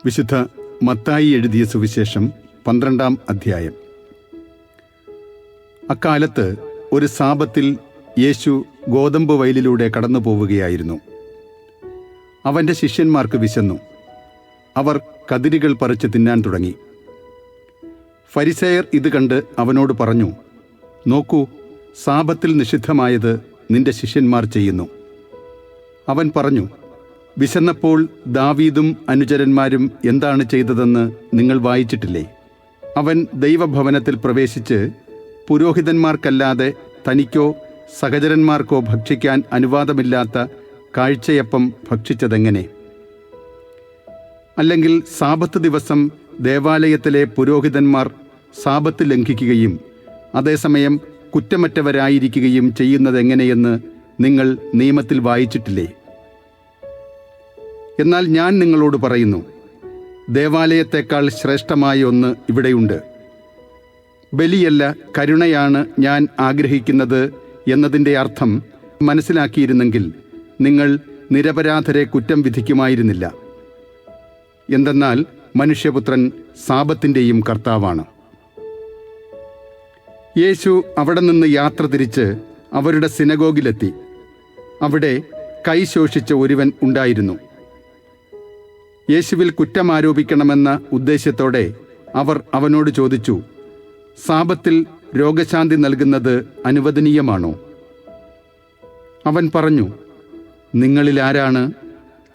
വിശുദ്ധ മത്തായി എഴുതിയ സുവിശേഷം 12-ാം അധ്യായം. അക്കാലത്ത് ഒരു സാബത്തിൽ യേശു ഗോതമ്പ് വയലിലൂടെ കടന്നു പോവുകയായിരുന്നു. അവൻ്റെ ശിഷ്യന്മാർക്ക് വിശന്നു. അവർ കതിരുകൾ പറിച്ച് തിന്നാൻ തുടങ്ങി. ഫരിസേയർ ഇത് കണ്ട് അവനോട് പറഞ്ഞു, നോക്കൂ, സാബത്തിൽ നിഷിദ്ധമായത് നിന്റെ ശിഷ്യന്മാർ ചെയ്യുന്നു. അവൻ പറഞ്ഞു, വിശന്നപ്പോൾ ദാവീദും അനുചരന്മാരും എന്താണ് ചെയ്തതെന്ന് നിങ്ങൾ വായിച്ചിട്ടില്ലേ? അവൻ ദൈവഭവനത്തിൽ പ്രവേശിച്ച് പുരോഹിതന്മാർക്കല്ലാതെ തനിക്കോ സഹചരന്മാർക്കോ ഭക്ഷിക്കാൻ അനുവാദമില്ലാത്ത കാഴ്ചയപ്പം ഭക്ഷിച്ചതെങ്ങനെ? അല്ലെങ്കിൽ സാബത്ത് ദിവസം ദേവാലയത്തിലെ പുരോഹിതന്മാർ സാബത്ത് ലംഘിക്കുകയും അതേസമയം കുറ്റമറ്റവരായിരിക്കുകയും ചെയ്യുന്നതെങ്ങനെയെന്ന് നിങ്ങൾ നിയമത്തിൽ വായിച്ചിട്ടില്ലേ? എന്നാൽ ഞാൻ നിങ്ങളോട് പറയുന്നു, ദേവാലയത്തേക്കാൾ ശ്രേഷ്ഠമായ ഒന്ന് ഇവിടെയുണ്ട്. ബലിയല്ല, കരുണയാണ് ഞാൻ ആഗ്രഹിക്കുന്നത് എന്നതിൻ്റെ അർത്ഥം മനസ്സിലാക്കിയിരുന്നെങ്കിൽ നിങ്ങൾ നിരപരാധരെ കുറ്റം വിധിക്കുമായിരുന്നില്ല. എന്തെന്നാൽ മനുഷ്യപുത്രൻ സാബത്തിൻ്റെയും കർത്താവാണ്. യേശു അവിടെ നിന്ന് യാത്ര തിരിച്ച് അവരുടെ സിനഗോഗിലെത്തി. അവിടെ കൈ ശോഷിച്ച ഒരുവൻ ഉണ്ടായിരുന്നു. യേശുവിൽ കുറ്റമാരോപിക്കണമെന്ന ഉദ്ദേശ്യത്തോടെ അവർ അവനോട് ചോദിച്ചു, സാബത്തിൽ രോഗശാന്തി നൽകുന്നത് അനുവദനീയമാണോ? അവൻ പറഞ്ഞു, നിങ്ങളിൽ ആരാണ്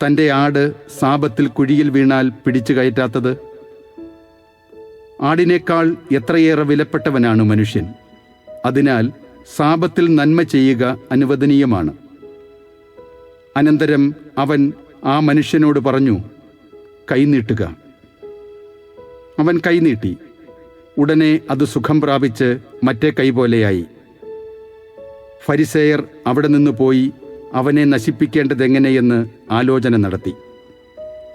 തൻ്റെ ആട് സാബത്തിൽ കുഴിയിൽ വീണാൽ പിടിച്ചു കയറ്റാത്തത്? ആടിനേക്കാൾ എത്രയേറെ വിലപ്പെട്ടവനാണ് മനുഷ്യൻ. അതിനാൽ സാബത്തിൽ നന്മ ചെയ്യുക അനുവദനീയമാണ്. അനന്തരം അവൻ ആ മനുഷ്യനോട് പറഞ്ഞു, കൈനീട്ടുക. അവൻ കൈനീട്ടി. ഉടനെ അത് സുഖം പ്രാപിച്ച് മറ്റേ കൈ പോലെയായി. ഫരിസേയർ അവിടെ നിന്ന് പോയി അവനെ നശിപ്പിക്കേണ്ടതെങ്ങനെയെന്ന് ആലോചന നടത്തി.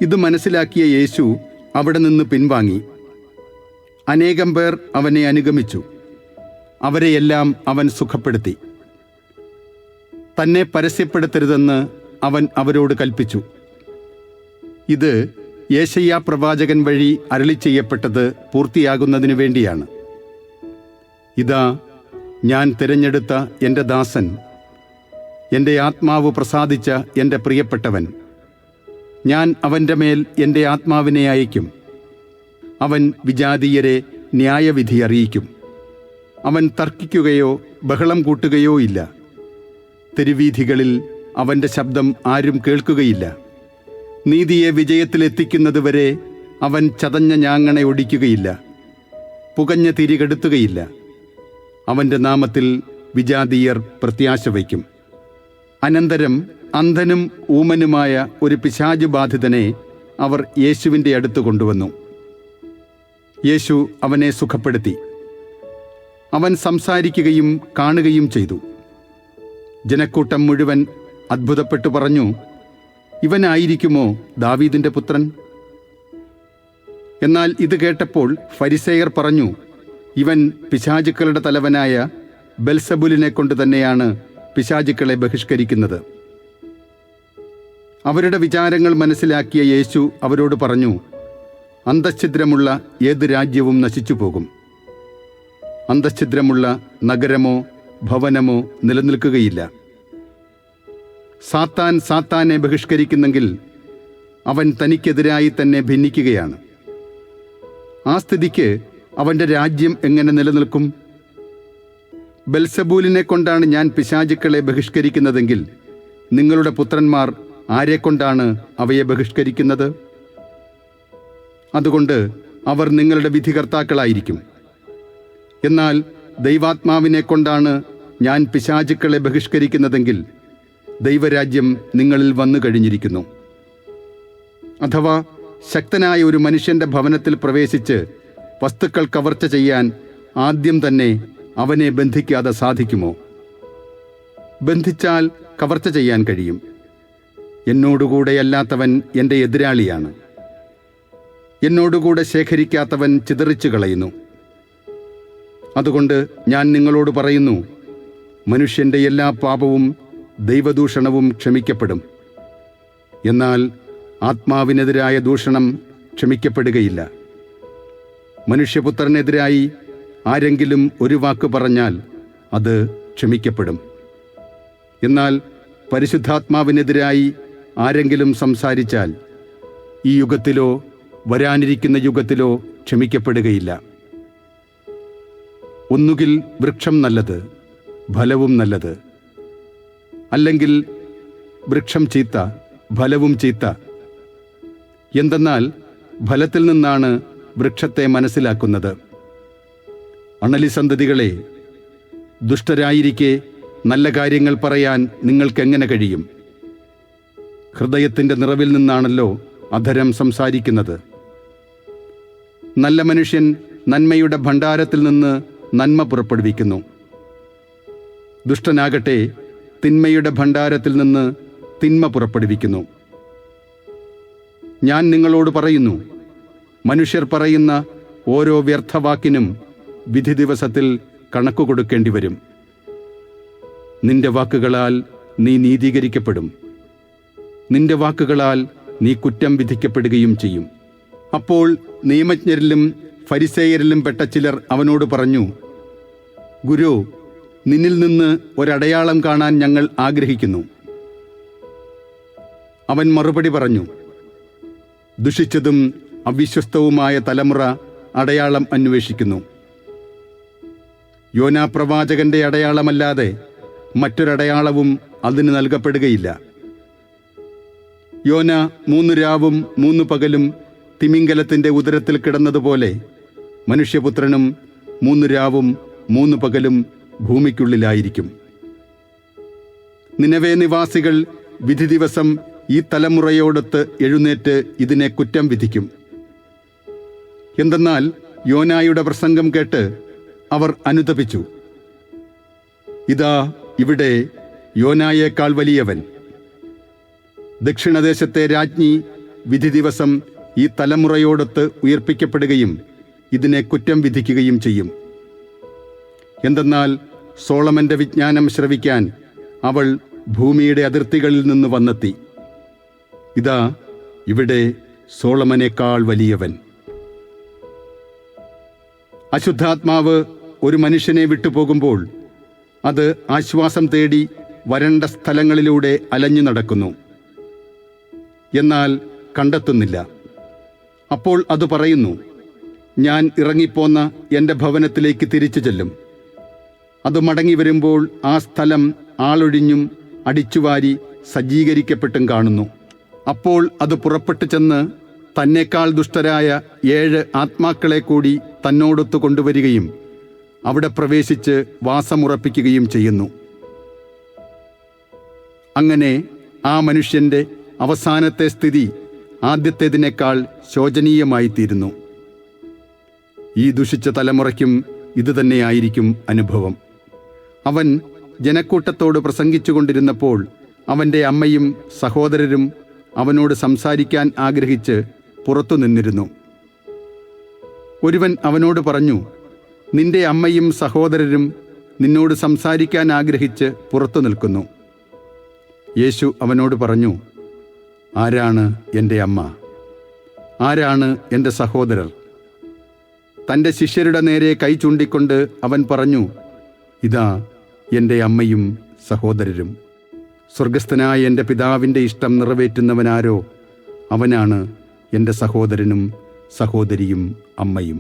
ഇത് മനസ്സിലാക്കിയ യേശു അവിടെ നിന്ന് പിൻവാങ്ങി. അനേകം പേർ അവനെ അനുഗമിച്ചു. അവരെയെല്ലാം അവൻ സുഖപ്പെടുത്തി. തന്നെ പരസ്യപ്പെടുത്തരുതെന്ന് അവൻ അവരോട് കൽപ്പിച്ചു. ഇത് യെശയ്യാ പ്രവാചകൻ വഴി അരുളിച്ചെയ്യപ്പെട്ടത് പൂർത്തിയാകുന്നതിനു വേണ്ടിയാണ്. ഇതാ, ഞാൻ തിരഞ്ഞെടുത്ത എൻ്റെ ദാസൻ, എൻ്റെ ആത്മാവ് പ്രസാദിച്ച എൻ്റെ പ്രിയപ്പെട്ടവൻ. ഞാൻ അവൻ്റെ മേൽ എൻ്റെ ആത്മാവിനെ അയക്കും. അവൻ വിജാതീയരെ ന്യായവിധി അറിയിക്കും. അവൻ തർക്കിക്കുകയോ ബഹളം കൂട്ടുകയോ ഇല്ല. തെരുവീഥികളിൽ അവൻ്റെ ശബ്ദം ആരും കേൾക്കുകയില്ല. നീതിയെ വിജയത്തിലെത്തിക്കുന്നതുവരെ അവൻ ചതഞ്ഞ ഞാങ്ങണ ഒടിക്കുകയില്ല, പുകഞ്ഞ തിരി കെടുത്തുകയില്ല. അവൻ്റെ നാമത്തിൽ വിജാതീയർ പ്രത്യാശ വയ്ക്കും. അനന്തരം അന്ധനും ഊമനുമായ ഒരു പിശാച് ബാധിതനെ അവർ യേശുവിൻ്റെ അടുത്ത് കൊണ്ടുവന്നു. യേശു അവനെ സുഖപ്പെടുത്തി. അവൻ സംസാരിക്കുകയും കാണുകയും ചെയ്തു. ജനക്കൂട്ടം മുഴുവൻ അത്ഭുതപ്പെട്ടു പറഞ്ഞു, ഇവനായിരിക്കുമോ ദാവീദിന്റെ പുത്രൻ? എന്നാൽ ഇത് കേട്ടപ്പോൾ ഫരിസേയർ പറഞ്ഞു, ഇവൻ പിശാചുക്കളുടെ തലവനായ ബെൽസബൂലിനെ കൊണ്ട് തന്നെയാണ് പിശാചുക്കളെ ബഹിഷ്കരിക്കുന്നത്. അവരുടെ വിചാരങ്ങൾ മനസ്സിലാക്കിയ യേശു അവരോട് പറഞ്ഞു, അന്തഃഛിദ്രമുള്ള ഏത് രാജ്യവും നശിച്ചു പോകും. അന്തഃഛിദ്രമുള്ള നഗരമോ ഭവനമോ നിലനിൽക്കുകയില്ല. സാത്താൻ സാത്താനെ ബഹിഷ്കരിക്കുന്നെങ്കിൽ അവൻ തനിക്കെതിരായി തന്നെ ഭിന്നിക്കുകയാണ്. ആ സ്ഥിതിക്ക് അവൻ്റെ രാജ്യം എങ്ങനെ നിലനിൽക്കും? ബെൽസബൂലിനെ കൊണ്ടാണ് ഞാൻ പിശാചുക്കളെ ബഹിഷ്കരിക്കുന്നതെങ്കിൽ നിങ്ങളുടെ പുത്രന്മാർ ആരെക്കൊണ്ടാണ് അവയെ ബഹിഷ്കരിക്കുന്നത്? അതുകൊണ്ട് അവർ നിങ്ങളുടെ വിധികർത്താക്കളായിരിക്കും. എന്നാൽ ദൈവാത്മാവിനെ കൊണ്ടാണ് ഞാൻ പിശാചുക്കളെ ബഹിഷ്കരിക്കുന്നതെങ്കിൽ ദൈവരാജ്യം നിങ്ങളിൽ വന്നു കഴിഞ്ഞിരിക്കുന്നു. അഥവാ ശക്തനായ ഒരു മനുഷ്യന്റെ ഭവനത്തിൽ പ്രവേശിച്ച് വസ്തുക്കൾ കവർച്ച ചെയ്യാൻ ആദ്യം തന്നെ അവനെ ബന്ധിക്കാതെ സാധിക്കുമോ? ബന്ധിച്ചാൽ കവർച്ച ചെയ്യാൻ കഴിയും. എന്നോടുകൂടെയല്ലാത്തവൻ എൻ്റെ എതിരാളിയാണ്. എന്നോടുകൂടെ ശേഖരിക്കാത്തവൻ ചിതറിച്ചു കളയുന്നു. അതുകൊണ്ട് ഞാൻ നിങ്ങളോട് പറയുന്നു, മനുഷ്യന്റെ എല്ലാ പാപവും ദൈവദൂഷണവും ക്ഷമിക്കപ്പെടും. എന്നാൽ ആത്മാവിനെതിരായ ദൂഷണം ക്ഷമിക്കപ്പെടുകയില്ല. മനുഷ്യപുത്രനെതിരായി ആരെങ്കിലും ഒരു വാക്ക് പറഞ്ഞാൽ അത് ക്ഷമിക്കപ്പെടും. എന്നാൽ പരിശുദ്ധാത്മാവിനെതിരായി ആരെങ്കിലും സംസാരിച്ചാൽ ഈ യുഗത്തിലോ വരാനിരിക്കുന്ന യുഗത്തിലോ ക്ഷമിക്കപ്പെടുകയില്ല. ഒന്നുകിൽ വൃക്ഷം നല്ലത്, ഫലവും നല്ലത്, അല്ലെങ്കിൽ വൃക്ഷം ചീത്ത, ഫലവും ചീത്ത. എന്തെന്നാൽ ഫലത്തിൽ നിന്നാണ് വൃക്ഷത്തെ മനസ്സിലാക്കുന്നത്. അണലി സന്തതികളെ, ദുഷ്ടരായിരിക്കെ നല്ല കാര്യങ്ങൾ പറയാൻ നിങ്ങൾക്കെങ്ങനെ കഴിയും? ഹൃദയത്തിൻ്റെ നിറവിൽ നിന്നാണല്ലോ അധരം സംസാരിക്കുന്നത്. നല്ല മനുഷ്യൻ നന്മയുടെ ഭണ്ഡാരത്തിൽ നിന്ന് നന്മ പുറപ്പെടുവിക്കുന്നു. ദുഷ്ടനാകട്ടെ തിന്മയുടെ ഭണ്ഡാരത്തിൽ നിന്ന് തിന്മ പുറപ്പെടുവിക്കുന്നു. ഞാൻ നിങ്ങളോട് പറയുന്നു, മനുഷ്യർ പറയുന്ന ഓരോ വ്യർത്ഥവാക്കിനും വിധി ദിവസത്തിൽ കണക്ക് കൊടുക്കേണ്ടി വരും. നിന്റെ വാക്കുകളാൽ നീ നീതീകരിക്കപ്പെടും, നിന്റെ വാക്കുകളാൽ നീ കുറ്റം വിധിക്കപ്പെടുകയും ചെയ്യും. അപ്പോൾ നിയമജ്ഞരിലും ഫരിസേയരിലും പെട്ട ചിലർ അവനോട് പറഞ്ഞു, ഗുരു, നിന്നിൽ നിന്ന് ഒരടയാളം കാണാൻ ഞങ്ങൾ ആഗ്രഹിക്കുന്നു. അവൻ മറുപടി പറഞ്ഞു, ദുഷിച്ചതും അവിശ്വസ്തവുമായ തലമുറ അടയാളം അന്വേഷിക്കുന്നു. യോനാ പ്രവാചകന്റെ അടയാളമല്ലാതെ മറ്റൊരടയാളവും അതിന് നൽകപ്പെടുകയില്ല. യോന 3 രാവും 3 പകലും തിമിംഗലത്തിന്റെ ഉദരത്തിൽ കിടന്നതുപോലെ മനുഷ്യപുത്രനും 3 രാവും 3 പകലും ഭൂമിക്കുള്ളിലായിരിക്കും. നിനവേ നിവാസികൾ വിധി ദിവസം ഈ തലമുറയോടൊത്ത് എഴുന്നേറ്റ് ഇതിനെ കുറ്റം വിധിക്കും. എന്തെന്നാൽ യോനായുടെ പ്രസംഗം കേട്ട് അവർ അനുതപിച്ചു. ഇതാ ഇവിടെ യോനായേക്കാൾ വലിയവൻ. ദക്ഷിണദേശത്തെ രാജ്ഞി വിധി ദിവസം ഈ തലമുറയോടൊത്ത് ഉയർപ്പിക്കപ്പെടുകയും ഇതിനെ കുറ്റം വിധിക്കുകയും ചെയ്യും. എന്തെന്നാൽ സോളമന്റെ വിജ്ഞാനം ശ്രവിക്കാൻ അവൾ ഭൂമിയുടെ അതിർത്തികളിൽ നിന്ന് വന്നെത്തി. ഇതാ ഇവിടെ സോളമനേക്കാൾ വലിയവൻ. അശുദ്ധാത്മാവ് ഒരു മനുഷ്യനെ വിട്ടുപോകുമ്പോൾ അത് ആശ്വാസം തേടി വരണ്ട സ്ഥലങ്ങളിലൂടെ അലഞ്ഞു നടക്കുന്നു, എന്നാൽ കണ്ടെത്തുന്നില്ല. അപ്പോൾ അത് പറയുന്നു, ഞാൻ ഇറങ്ങിപ്പോന്ന എൻ്റെ ഭവനത്തിലേക്ക് തിരിച്ചു ചെല്ലും. അത് മടങ്ങി വരുമ്പോൾ ആ സ്ഥലം ആളൊഴിഞ്ഞും അടിച്ചുവാരി സജ്ജീകരിക്കപ്പെട്ടും കാണുന്നു. അപ്പോൾ അത് പുറപ്പെട്ടു ചെന്ന് തന്നേക്കാൾ ദുഷ്ടരായ 7 ആത്മാക്കളെ കൂടി തന്നോടൊത്തു കൊണ്ടുവരികയും അവിടെ പ്രവേശിച്ച് വാസമുറപ്പിക്കുകയും ചെയ്യുന്നു. അങ്ങനെ ആ മനുഷ്യന്റെ അവസാനത്തെ സ്ഥിതി ആദ്യത്തേതിനേക്കാൾ ശോചനീയമായിത്തീരുന്നു. ഈ ദുഷിച്ച തലമുറയ്ക്കും ഇതുതന്നെയായിരിക്കും അനുഭവം. അവൻ ജനക്കൂട്ടത്തോട് പ്രസംഗിച്ചുകൊണ്ടിരുന്നപ്പോൾ അവൻ്റെ അമ്മയും സഹോദരരും അവനോട് സംസാരിക്കാൻ ആഗ്രഹിച്ച് പുറത്തു നിന്നിരുന്നു. ഒരുവൻ അവനോട് പറഞ്ഞു, നിന്റെ അമ്മയും സഹോദരരും നിന്നോട് സംസാരിക്കാൻ ആഗ്രഹിച്ച് പുറത്തു നിൽക്കുന്നു. യേശു അവനോട് പറഞ്ഞു, ആരാണ് എൻ്റെ അമ്മ? ആരാണ് എൻ്റെ സഹോദരർ? തൻ്റെ ശിഷ്യരുടെ നേരെ കൈ ചൂണ്ടിക്കൊണ്ട് അവൻ പറഞ്ഞു, ഇതാ എൻ്റെ അമ്മയും സഹോദരരും. സ്വർഗസ്ഥനായ എൻ്റെ പിതാവിൻ്റെ ഇഷ്ടം നിറവേറ്റുന്നവനാരോ അവനാണ് എൻ്റെ സഹോദരനും സഹോദരിയും അമ്മയും.